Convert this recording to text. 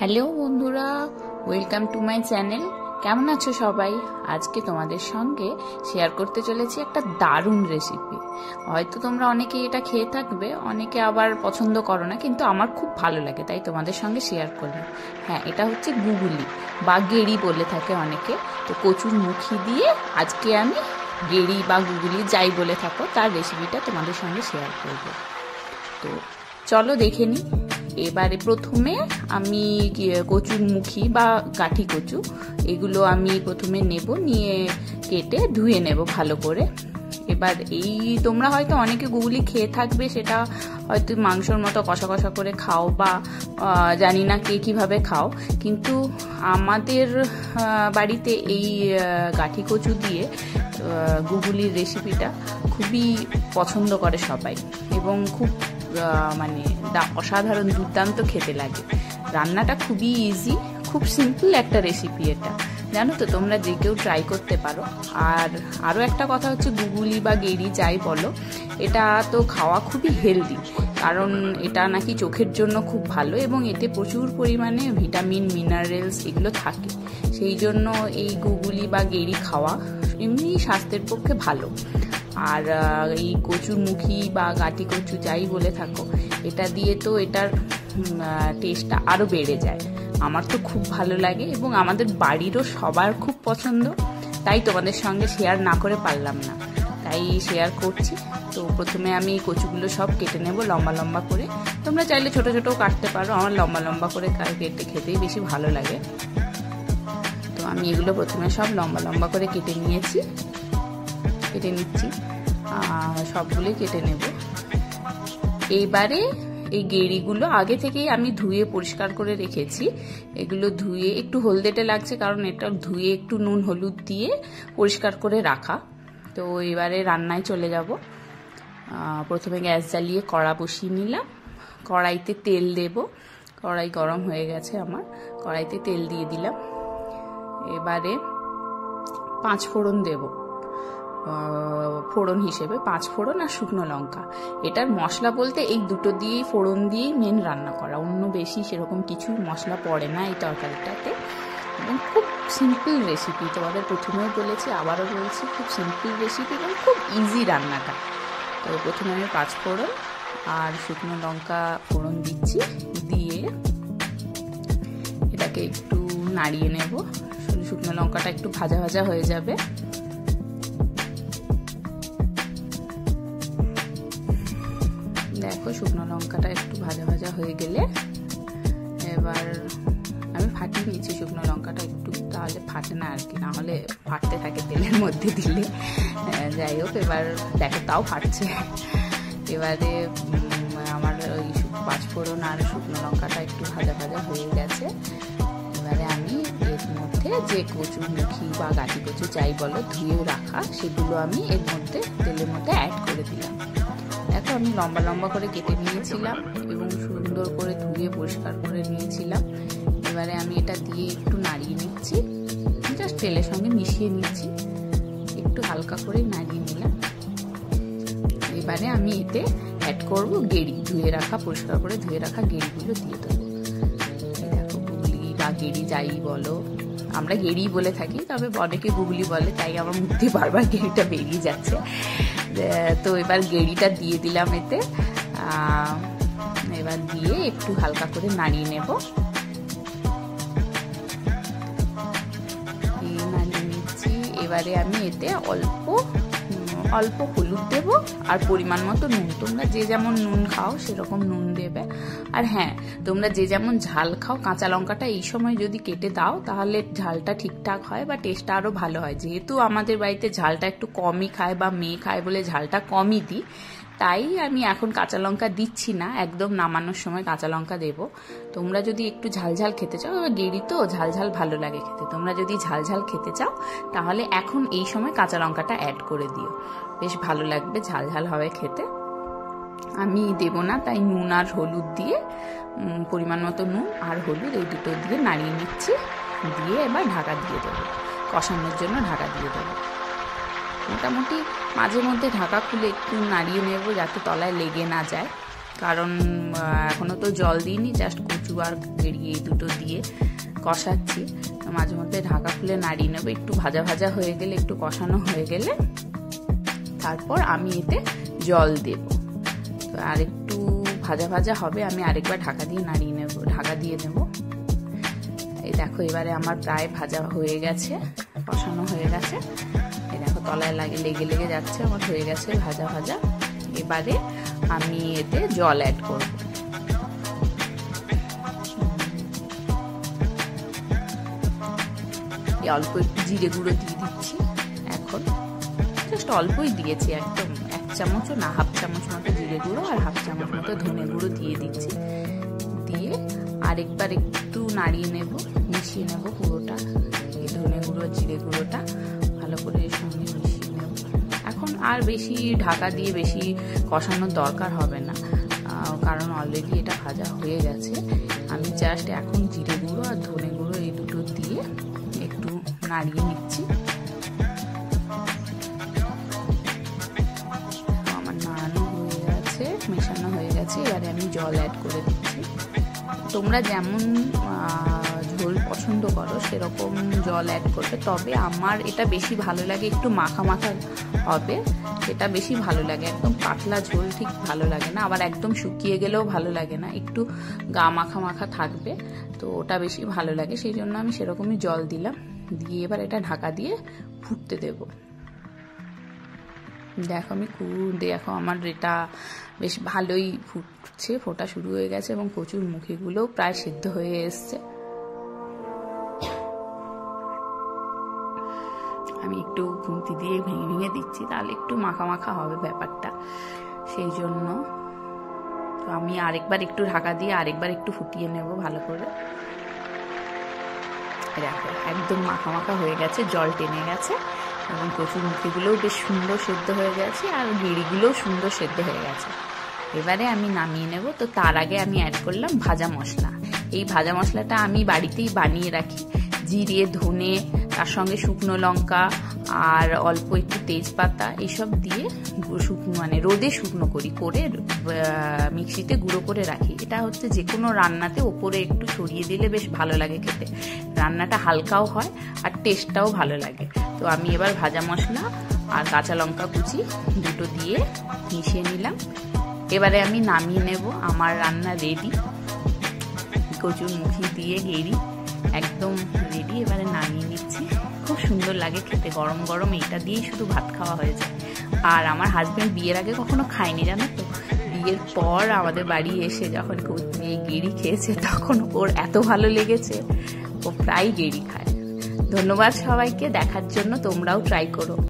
Hello বন্ধুরা, welcome to my channel. কেমন আছো সবাই? আজকে তোমাদের সঙ্গে শেয়ার করতে চলেছি একটা দারুণ রেসিপি। হয়তো তোমরা অনেকে এটা খেয়ে থাকবে, অনেকে আবার পছন্দ করো না, কিন্তু আমার খুব ভালো লাগে, তাই তোমাদের সঙ্গে শেয়ার করলাম। হ্যাঁ, এটা হচ্ছে গুগুলি বা গেড়ি বলে থাকে অনেকে। তো কচুর মুখি দিয়ে আজকে আমি গেড়ি বা গুগুলি যাই বলে থাকো তার রেসিপিটা তোমাদের সঙ্গে শেয়ার করব। তো চলো দেখে নিই। এবারে প্রথমে আমি কচুর মুখি বা গাঠি কচু এগুলো আমি প্রথমে নেব, নিয়ে কেটে ধুয়ে নেব ভালো করে। এবার এই তোমরা হয়তো অনেকে গুগলি খেয়ে থাকবে, সেটা হয়তো মাংসর মতো কষা কষা করে খাও বা জানি না কে কীভাবে খাও, কিন্তু আমাদের বাড়িতে এই গাঠি কচু দিয়ে গুগলির রেসিপিটা খুবই পছন্দ করে সবাই, এবং খুব মানে অসাধারণ দুর্দান্ত খেতে লাগে। রান্নাটা খুবই ইজি, খুব সিম্পল একটা রেসিপি এটা, জানো তো, তোমরা যে কেউ ট্রাই করতে পারো। আর আরও একটা কথা হচ্ছে, গুগুলি বা গেড়ি যাই বলো, এটা তো খাওয়া খুবই হেলদি, কারণ এটা নাকি চোখের জন্য খুব ভালো এবং এতে প্রচুর পরিমাণে ভিটামিন মিনারেলস এগুলো থাকে। সেই জন্য এই গুগুলি বা গেড়ি খাওয়া এমনি স্বাস্থ্যের পক্ষে ভালো। আর এই কচুর মুখি বা গাটি কচু যাই বলে থাকো, এটা দিয়ে তো এটার টেস্টটা আরও বেড়ে যায়। আমার তো খুব ভালো লাগে এবং আমাদের বাড়িরও সবার খুব পছন্দ, তাই তোমাদের সঙ্গে শেয়ার না করে পারলাম না, তাই শেয়ার করছি। তো প্রথমে আমি কচুগুলো সব কেটে নেব লম্বা লম্বা করে। তোমরা চাইলে ছোট ছোটও কাটতে পারো, আমার লম্বা লম্বা করে কেটে খেতেই বেশি ভালো লাগে। তো আমি এগুলো প্রথমে সব লম্বা লম্বা করে কেটে নিচ্ছি, সবগুলোই কেটে নেব। এইবারে এই গেড়িগুলো আগে থেকেই আমি ধুয়ে পরিষ্কার করে রেখেছি। এগুলো ধুয়ে একটু হলদেটে লাগছে, কারণ এটা ধুয়ে একটু নুন হলুদ দিয়ে পরিষ্কার করে রাখা। তো এবারে রান্নায় চলে যাব। প্রথমে গ্যাস জ্বালিয়ে কড়া বসিয়ে নিলাম, কড়াইতে তেল দেব। কড়াই গরম হয়ে গেছে আমার, কড়াইতে তেল দিয়ে দিলাম। এবারে 5 ফোড়ন দেব, ফোড়ন হিসেবে 5 ফোড়ন আর শুকনো লঙ্কা। এটার মশলা বলতে এই দুটো দিয়েই, ফোড়ন দিয়েই মেন রান্না করা, অন্য বেশি সেরকম কিছু মশলা পড়ে না এই তরকারিটাতে। এবং খুব সিম্পল রেসিপি, তোমাদের প্রথমেও বলেছি আবারও বলছি, খুব সিম্পল রেসিপি এবং খুব ইজি রান্নাটা। তো প্রথমে আমি 5 ফোড়ন আর শুকনো লঙ্কা ফোড়ন দিচ্ছি, দিয়ে এটাকে একটু নাড়িয়ে নেব। শুকনো লঙ্কাটা একটু ভাজা ভাজা হয়ে যাবে। দেখো, শুকনো লঙ্কাটা একটু ভাজা ভাজা হয়ে গেলে এবার আমি ফাটিয়ে নিচ্ছি শুকনো লঙ্কাটা একটু, তাহলে ফাটে না আর কি, না হলে ফাটতে থাকে তেলের মধ্যে দিলে। যাই হোক, এবার দেখো তাও ফাটছে। এবারে আমার ওই 5 ফোড়ন আর শুকনো লঙ্কাটা একটু ভাজা ভাজা হয়ে গেছে। এবারে আমি এর মধ্যে যে কচুর মুখি বা গাঠি কচু যাই বলো ধুয়েও রাখা, সেগুলো আমি এর মধ্যে তেলের মধ্যে অ্যাড করে দিলাম। দেখো, আমি লম্বা লম্বা করে কেটে নিয়েছিলাম এবং সুন্দর করে ধুয়ে পরিষ্কার করে নিয়েছিলাম। এবারে আমি এটা দিয়ে একটু নাড়িয়ে নিচ্ছি, জাস্ট তেলের সঙ্গে মিশিয়ে নিচ্ছি, একটু হালকা করে নাড়িয়ে নিলাম। এবারে আমি এতে অ্যাড করব গেড়ি, পরিষ্কার করে ধুয়ে রাখা গেড়িগুলো দিয়ে দেবো। দেখো, গুগলি বা গেড়ি যাই বলো, আমরা গেড়ি বলে থাকি, তবে অনেকে গুগলি বলে, তাই আমার মুখ দিয়ে বারবার গেড়িটা বেরিয়ে যাচ্ছে। তো এবার গেড়িটা দিয়ে দিলাম এতে, এবার দিয়ে একটু হালকা করে নাড়িয়ে নেব। নাড়িয়ে নিচ্ছি। এবারে আমি এতে অল্প হলুদ দেব আর পরিমাণ মতো নুন। তোমরা যে যেমন নুন খাও সেরকম নুন দেবে। আর হ্যাঁ, তোমরা যে যেমন ঝাল খাও, কাঁচা লঙ্কাটা এই সময় যদি কেটে দাও তাহলে ঝালটা ঠিকঠাক হয় বা টেস্টটা আরও ভালো হয়। যেহেতু আমাদের বাড়িতে ঝালটা একটু কমই খায় বা মেয়ে খায় বলে ঝালটা কমই দিই, তাই আমি এখন কাঁচা লঙ্কা দিচ্ছি না, একদম নামানোর সময় কাঁচা লঙ্কা দেবো। তোমরা যদি একটু ঝালঝাল খেতে চাও, এবার গেড়ি তো ঝালঝাল ভালো লাগে খেতে, তোমরা যদি ঝালঝাল খেতে চাও তাহলে এখন এই সময় কাঁচা লঙ্কাটা অ্যাড করে দিও, বেশ ভালো লাগবে, ঝালঝাল হবে খেতে। আমি দেব না, তাই নুন আর হলুদ দিয়ে, পরিমাণ মতো নুন আর হলুদ এই দুটো দিয়ে নাড়িয়ে নিচ্ছি। দিয়ে এবার ঢাকা দিয়ে দেবো, কষানোর জন্য ঢাকা দিয়ে দেবো। মোটামুটি মাঝে মধ্যে ঢাকা খুলে একটু নাড়িয়ে নেব, যাতে তলায় লেগে না যায়, কারণ এখনো তো জল দিইনি, জাস্ট কচু কচু আর গেড়ি এই দুটো দিয়ে কষাচ্ছি। মাঝে মধ্যে ঢাকা খুলে নাড়িয়ে নেবো, একটু ভাজা ভাজা হয়ে গেলে, একটু কষানো হয়ে গেলে তারপর আমি এতে জল দেব। তো আর একটু ভাজা ভাজা হবে, আমি আরেকবার ঢাকা দিয়ে নাড়িয়ে নেব, ঢাকা দিয়ে নেব। এই দেখো এবারে আমার প্রায় ভাজা হয়ে গেছে, কষানো হয়ে গেছে। এই দেখো তলায় লেগে লেগে যাচ্ছে, আমার হয়ে গেছে ভাজা ভাজা। এবারে আমি এতে জল অ্যাড করব। অল্প একটু জিরে গুঁড়ো দিয়ে দিচ্ছি, এখন জাস্ট অল্পই দিয়েছি, একদম 1 চামচও না, হাফ চামচ মতো জিরে গুঁড়ো আর হাফ চামচ মতো ধনে গুঁড়ো দিয়ে দিচ্ছি। দিয়ে আরেকবার একটু নাড়িয়ে নেব, মিশিয়ে নেব পুরোটা, এই ধনে গুঁড়ো জিরে গুঁড়োটা ভালো করে এর সঙ্গে মিশিয়ে নেব। এখন আর বেশি ঢাকা দিয়ে বেশি কষানোর দরকার হবে না, কারণ অলরেডি এটা ভাজা হয়ে গেছে। আমি জাস্ট এখন জিরে গুঁড়ো আর ধনে গুঁড়ো এই দুটো দিয়ে একটু নাড়িয়ে নিচ্ছি। আমার নাড়ানো হয়ে গেছে, মেশানো হয়ে গেছে। এবারে আমি জল অ্যাড করে দিচ্ছি। তোমরা যেমন ঝোল পছন্দ করো সেরকম জল অ্যাড করবে, তবে আমার এটা বেশি ভালো লাগে, একটু মাখা মাখা হবে, এটা বেশি ভালো লাগে। একদম পাতলা ঝোল ঠিক ভালো লাগে না, আবার একদম শুকিয়ে গেলেও ভালো লাগে না, একটু গা মাখা মাখা থাকবে, তো ওটা বেশি ভালো লাগে। সেই জন্য আমি সেরকমই জল দিলাম, দিয়ে এবার এটা ঢাকা দিয়ে ফুটতে দেব। দেখো দেখো আমার এটা বেশ ভালোই ফুটছে, ফোটা শুরু হয়ে গেছে এবং কচুর মুখিগুলোও প্রায় সিদ্ধ হয়ে এসছে। আমি একটু খুন্তি দিয়ে ভেঙে ভেঙে দিচ্ছি, তাহলে একটু মাখা মাখা হবে ব্যাপারটা, সেই জন্য। তো আমি আরেকবার একটু ঢাকা দিয়ে আরেকবার একটু ফুটিয়ে নেব ভালো করে। দেখো একদম মাখা মাখা হয়ে গেছে, জল টেনে গেছে এবং কচুর মুখিগুলোও বেশ সুন্দর সেদ্ধ হয়ে গেছে আর গেড়িগুলোও সুন্দর সেদ্ধ হয়ে গেছে। এবারে আমি নামিয়ে নেব। তো তার আগে আমি অ্যাড করলাম ভাজা মশলা। এই ভাজা মশলাটা আমি বাড়িতেই বানিয়ে রাখি, জিরে ধনে তার সঙ্গে শুকনো লঙ্কা আর অল্প একটু তেজপাতা এইসব দিয়ে মানে রোদে শুকনো করে মিক্সিতে গুঁড়ো করে রাখি। এটা হচ্ছে যে কোনো রান্নাতে ওপরে একটু ছড়িয়ে দিলে বেশ ভালো লাগে খেতে, রান্নাটা হালকাও হয় আর টেস্টটাও ভালো লাগে। তো আমি এবার ভাজা মশলা আর কাঁচা লঙ্কা কুচি দুটো দিয়ে মিশিয়ে নিলাম। এবারে আমি নামিয়ে নেব। আমার রান্না রেডি, কচুর মুখি দিয়ে গেড়ি একদম রেডি। এবারে নামিয়ে নিচ্ছি, খুব সুন্দর লাগে খেতে, গরম গরম এইটা দিয়েই শুধু ভাত খাওয়া হয়ে যায়। আর আমার হাজবেন্ড বিয়ের আগে কখনো খায়নি জানো তো, বিয়ের পর আমাদের বাড়ি এসে যখন গেড়ি খেয়েছে তখন ওর এত ভালো লেগেছে, ও প্রায় গেড়ি খায়। ধন্যবাদ সবাইকে দেখার জন্য, তোমরাও ট্রাই করো।